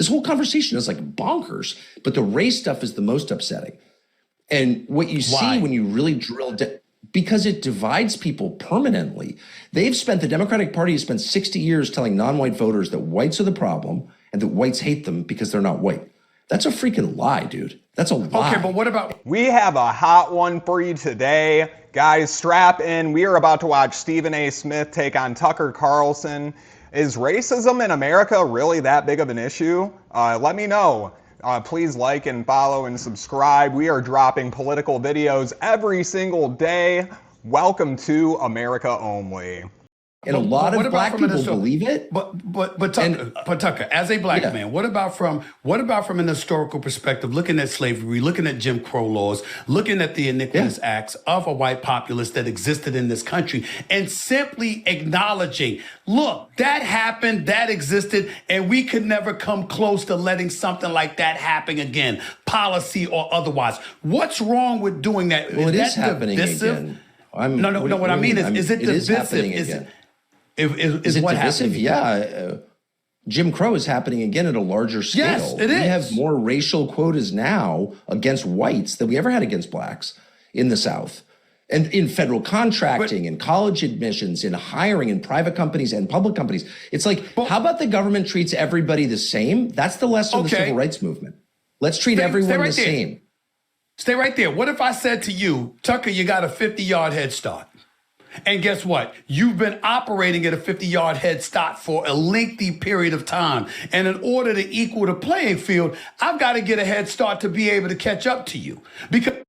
This whole conversation is like bonkers, but the race stuff is the most upsetting. And what you see when you really drill down, because it divides people permanently. The Democratic Party has spent 60 years telling non-white voters that whites are the problem and that whites hate them because they're not white. That's a freaking lie, dude. That's a lie. Okay, but what about... We have a hot one for you today. Guys, strap in. We are about to watch Stephen A. Smith take on Tucker Carlson. Is racism in America really that big of an issue? Let me know. Please like and follow and subscribe. We are dropping political videos every single day. Welcome to America Only. And a lot of black people believe it. But Tucker, as a black man, what about from an historical perspective, looking at slavery, looking at Jim Crow laws, looking at the iniquitous acts of a white populace that existed in this country, and simply acknowledging, look, that happened, that existed, and we could never come close to letting something like that happen again, policy or otherwise. What's wrong with doing that? Well, it is happening again. No. What I mean is it divisive? Is it what divisive? happening? Yeah. Jim Crow is happening again at a larger scale. Yes, it is. We have more racial quotas now against whites than we ever had against blacks in the South. And in federal contracting, in college admissions, in hiring, in private companies and public companies. It's like, how about the government treats everybody the same? That's the lesson of the civil rights movement. Let's treat everyone the same. Stay right there. What if I said to you, Tucker, you got a 50-yard head start? And guess what? You've been operating at a 50-yard head start for a lengthy period of time. And in order to equal the playing field, I've got to get a head start to be able to catch up to you. Because,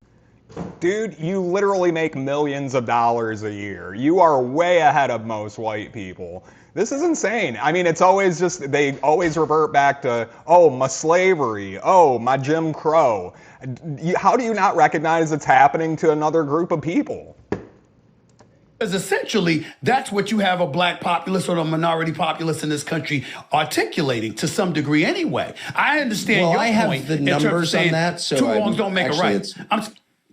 dude, you literally make millions of dollars a year. You are way ahead of most white people. This is insane. I mean, it's always just, they always revert back to, oh, my slavery, oh, my Jim Crow. How do you not recognize it's happening to another group of people? because essentially that's what you have a black populace or a minority populace in this country articulating to some degree anyway. I understand your point. I have the numbers on that. So two wrongs don't make a right.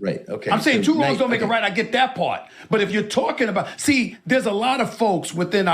Right, okay. I'm saying two wrongs don't make a right. I get that part. But if you're talking about, see, there's a lot of folks within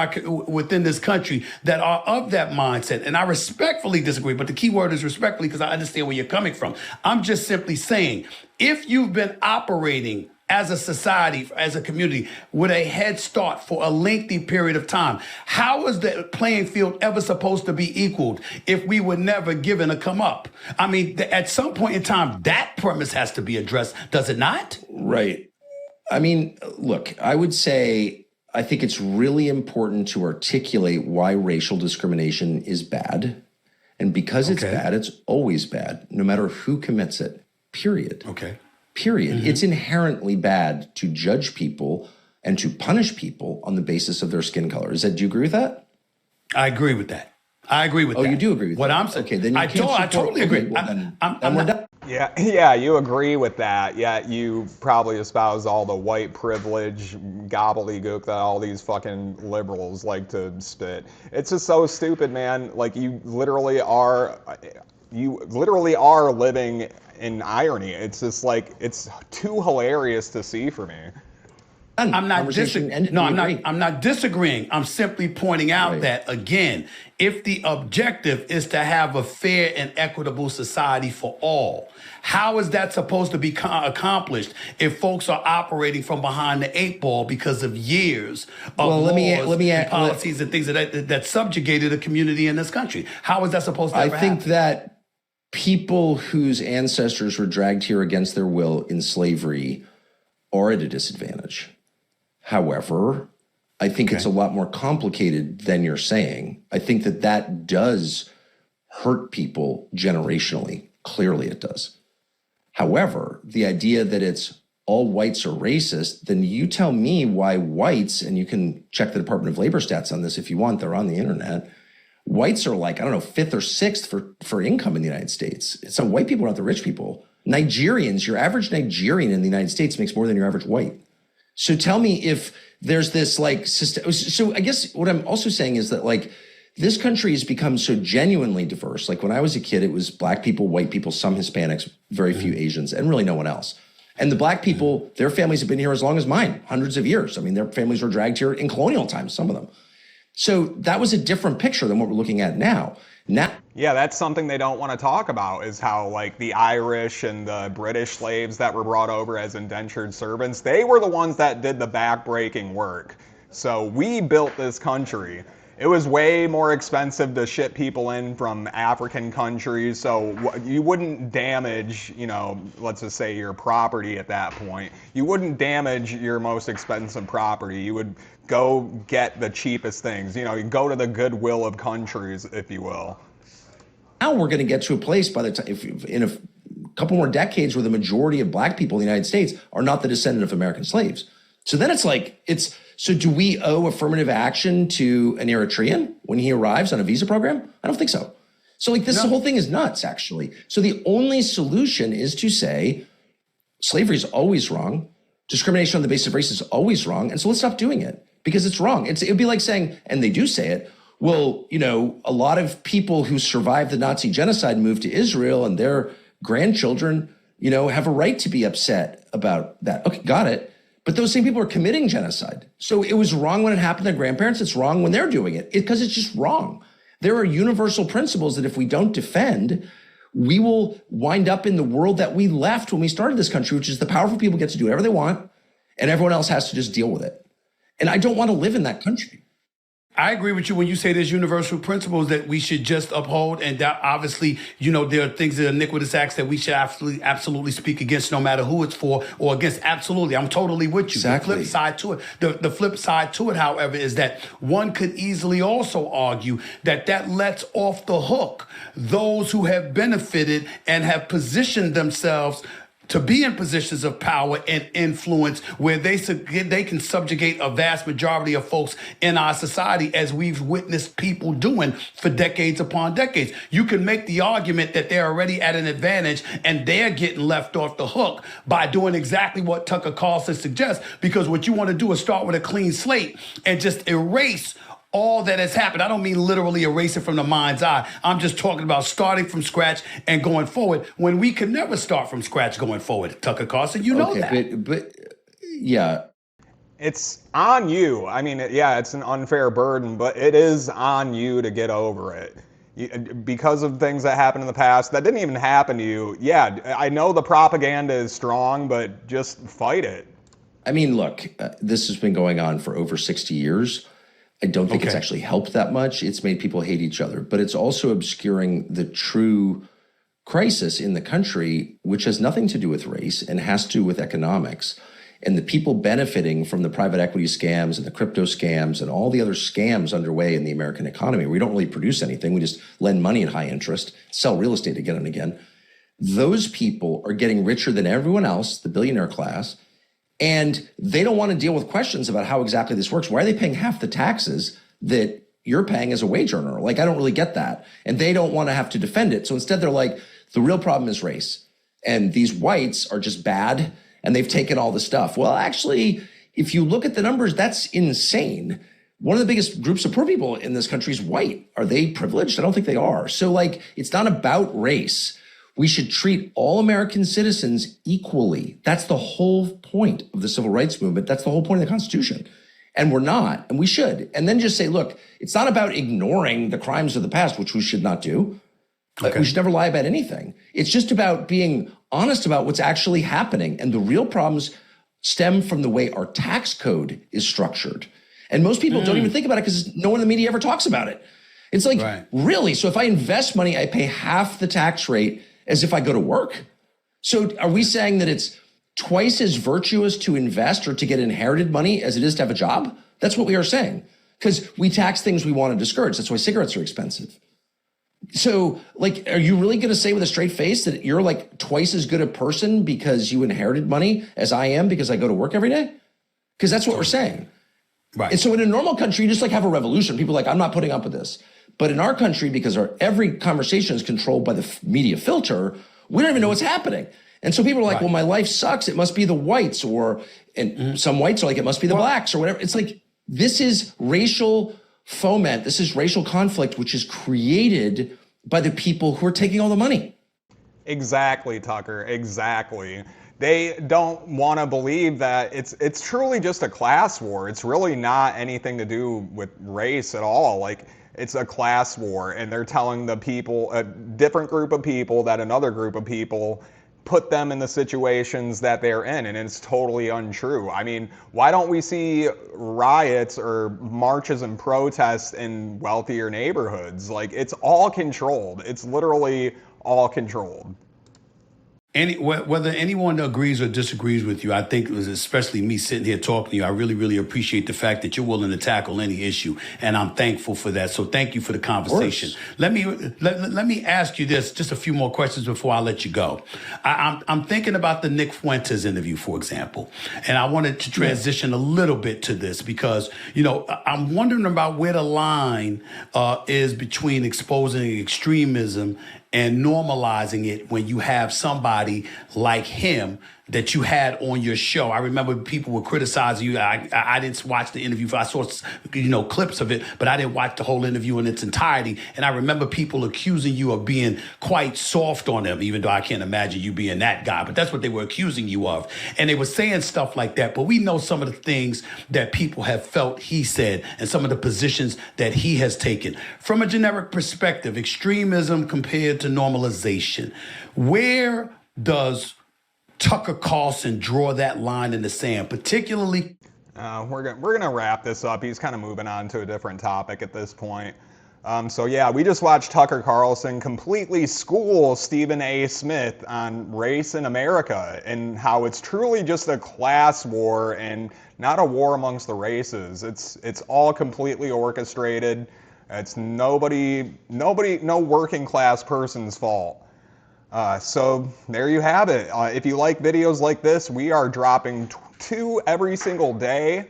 this country that are of that mindset. And I respectfully disagree, but the key word is respectfully because I understand where you're coming from. I'm just simply saying, if you've been operating as a society, as a community, with a head start for a lengthy period of time, how is the playing field ever supposed to be equaled if we were never given a come up? I mean, at some point in time, that premise has to be addressed, does it not? Right. I mean, look, I would say, I think it's really important to articulate why racial discrimination is bad. And because it's bad, it's always bad, no matter who commits it, period. Okay. Period. Mm-hmm. It's inherently bad to judge people and to punish people on the basis of their skin color. Do you agree with that? I agree with that. I agree with that. Oh, you do agree with what that? I'm saying. Okay, then you I totally agree. Well, then I'm we're not, done. Yeah, you agree with that. Yeah, you probably espouse all the white privilege gobbledygook that all these fucking liberals like to spit. It's just so stupid, man. Like you literally are living in irony. It's just like, it's too hilarious to see for me. I'm not disagreeing. I'm simply pointing out that, again, if the objective is to have a fair and equitable society for all, how is that supposed to be accomplished if folks are operating from behind the eight ball because of years of laws and policies and things that subjugated a community in this country? How is that supposed to ever happen? I think that people whose ancestors were dragged here against their will in slavery are at a disadvantage. However, I think it's a lot more complicated than you're saying. I think that does hurt people generationally. Clearly it does. However, the idea that it's all whites are racist, then you tell me why whites, and you can check the Department of Labor stats on this if you want, they're on the internet. Whites are like, I don't know, 5th or 6th for income in the United States. So white people are not the rich people. Nigerians, your average Nigerian in the United States makes more than your average white. So tell me if there's this like system. So I guess what I'm also saying is that like this country has become so genuinely diverse. Like when I was a kid, it was black people, white people, some Hispanics, very few Asians, and really no one else. And the black people, their families have been here as long as mine, hundreds of years. I mean, their families were dragged here in colonial times, some of them. So that was a different picture than what we're looking at now. Now, Yeah, that's something they don't want to talk about, is how like the Irish and the British slaves that were brought over as indentured servants, they were the ones that did the backbreaking work. So we built this country. It was way more expensive to ship people in from African countries, so you wouldn't damage, let's just say your property at that point. You wouldn't damage your most expensive property. You would go get the cheapest things. You go to the goodwill of countries, if you will. now we're going to get to a place by the time, if in a couple more decades, where the majority of black people in the United States are not the descendant of American slaves. So then so do we owe affirmative action to an Eritrean when he arrives on a visa program? I don't think so. So this whole thing is nuts, actually. So the only solution is to say slavery is always wrong. Discrimination on the basis of race is always wrong. And so let's stop doing it, because it's wrong. It'd be like saying, and they do say it, well, a lot of people who survived the Nazi genocide moved to Israel, and their grandchildren, have a right to be upset about that. Okay, got it. But those same people are committing genocide. So it was wrong when it happened to their grandparents. It's wrong when they're doing it, because it's just wrong. There are universal principles that if we don't defend, we will wind up in the world that we left when we started this country, which is the powerful people get to do whatever they want, and everyone else has to just deal with it. And I don't want to live in that country. I agree with you when you say there's universal principles that we should just uphold. And that obviously, there are things that are iniquitous acts that we should absolutely speak against, no matter who it's for or against. Absolutely. I'm totally with you. Exactly. The flip side to it, the flip side to it, however, is that one could easily also argue that lets off the hook those who have benefited and have positioned themselves to be in positions of power and influence, where they can subjugate a vast majority of folks in our society, as we've witnessed people doing for decades upon decades. You can make the argument that they're already at an advantage and they're getting left off the hook by doing exactly what Tucker Carlson suggests, because what you want to do is start with a clean slate and just erase all that has happened. I don't mean literally erase it from the mind's eye. I'm just talking about starting from scratch and going forward, when we can never start from scratch going forward. Tucker Carlson, you know that. But yeah. It's on you. I mean, yeah, it's an unfair burden, but it is on you to get over it. Because of things that happened in the past that didn't even happen to you. Yeah, I know the propaganda is strong, but just fight it. I mean, look, this has been going on for over 60 years. I don't think it's actually helped that much. It's made people hate each other, but it's also obscuring the true crisis in the country, which has nothing to do with race and has to do with economics. And the people benefiting from the private equity scams and the crypto scams and all the other scams underway in the American economy, we don't really produce anything. We just lend money at high interest, sell real estate again and again. Those people are getting richer than everyone else, the billionaire class, and they don't want to deal with questions about how exactly this works. Why are they paying half the taxes that you're paying as a wage earner? I don't really get that. And they don't want to have to defend it. So instead, they're like, the real problem is race. And these whites are just bad, and they've taken all the stuff. Well, actually, if you look at the numbers, that's insane. One of the biggest groups of poor people in this country is white. Are they privileged? I don't think they are. So it's not about race. We should treat all American citizens equally. That's the whole point of the civil rights movement. That's the whole point of the Constitution. And we're not, and we should. And then just say, look, it's not about ignoring the crimes of the past, which we should not do. Okay. We should never lie about anything. It's just about being honest about what's actually happening. And the real problems stem from the way our tax code is structured. And most people don't even think about it because no one in the media ever talks about it. It's really? So if I invest money, I pay half the tax rate as if I go to work. So are we saying that it's twice as virtuous to invest or to get inherited money as it is to have a job? That's what we are saying, because we tax things we want to discourage. That's why cigarettes are expensive. So are you really going to say with a straight face that you're twice as good a person because you inherited money as I am because I go to work every day? Because that's what we're saying. Right. And so in a normal country, you just have a revolution. People are I'm not putting up with this. But in our country, because every conversation is controlled by the media filter, we don't even know what's happening. And so people are well, my life sucks. It must be the whites, some whites are it must be the blacks or whatever. It's this is racial foment. This is racial conflict, which is created by the people who are taking all the money. Exactly, Tucker. Exactly. They don't want to believe that it's truly just a class war. It's really not anything to do with race at all. it's a class war, and they're telling the people, a different group of people, that another group of people put them in the situations that they're in, and it's totally untrue. I mean, why don't we see riots or marches and protests in wealthier neighborhoods? Like, it's all controlled. It's literally all controlled. Whether anyone agrees or disagrees with you, I think it was especially me sitting here talking to you. I really, really appreciate the fact that you're willing to tackle any issue, and I'm thankful for that. So thank you for the conversation. Let me ask you this, just a few more questions before I let you go. I'm thinking about the Nick Fuentes interview, for example, and I wanted to transition a little bit to this because, you know, I'm wondering about where the line is between exposing extremism and normalizing it when you have somebody like him that you had on your show. I remember people were criticizing you. I didn't watch the interview. I saw, clips of it, but I didn't watch the whole interview in its entirety. And I remember people accusing you of being quite soft on him, even though I can't imagine you being that guy. But that's what they were accusing you of. And they were saying stuff like that. But we know some of the things that people have felt he said and some of the positions that he has taken. From a generic perspective, extremism compared to normalization, where does Tucker Carlson draw that line in the sand, particularly? We're gonna wrap this up. He's kind of moving on to a different topic at this point. So yeah, we just watched Tucker Carlson completely school Stephen A. Smith on race in America and how it's truly just a class war and not a war amongst the races. It's all completely orchestrated. It's no working class person's fault. So there you have it. If you like videos like this, we are dropping 2 every single day.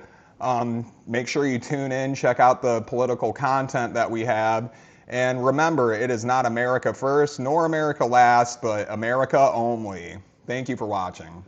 Make sure you tune in, check out the political content that we have. And remember, it is not America first nor America last, but America only. Thank you for watching.